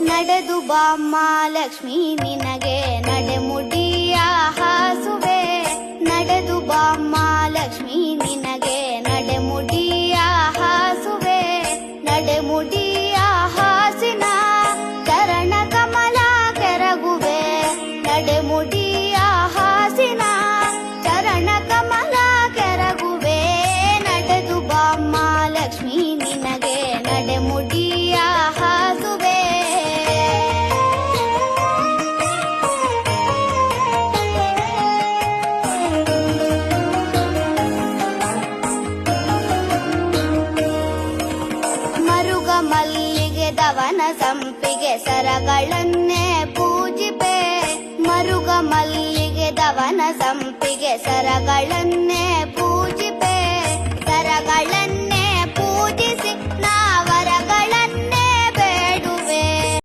ನಡೆದು ಬಾಮ್ಮ ಲಕ್ಷ್ಮೀ ನಿನಗೆ ನಡೆಮುಡಿಯ ಹಾಸುವೆ. ನಡೆದು ಬಾಮ್ಮ ಲಕ್ಷ್ಮೀ ನಿನಗೆ ನಡೆಮುಡಿಯ ಹಾಸುವೆ. ನಡೆಮುಡಿಯ ಹಾಸಿನ ಚರಣ ಕಮಲ ಕೆರಗುವೆ. ನಡೆಮುಡಿಯ ಹಾಸಿನ ಚರಣ ಕಮಲ ಕೆರಗುವೆ. ನಡೆದು ಬಾಮ್ಮ ಲಕ್ಷ್ಮೀ ನಿನಗೆ ನಡೆಮುಡಿಯ ಹಾಸುವೆ. ಮರುಗ ಮಲ್ಲಿಗೆ ದವನ ಸಂಪಿಗೆ ಸರಗಳನ್ನೇ ಪೂಜಿಪೆ. ಮರುಗ ಮಲ್ಲಿಗೆ ದವನ ಸಂಪಿಗೆ ಸರಗಳನ್ನೇ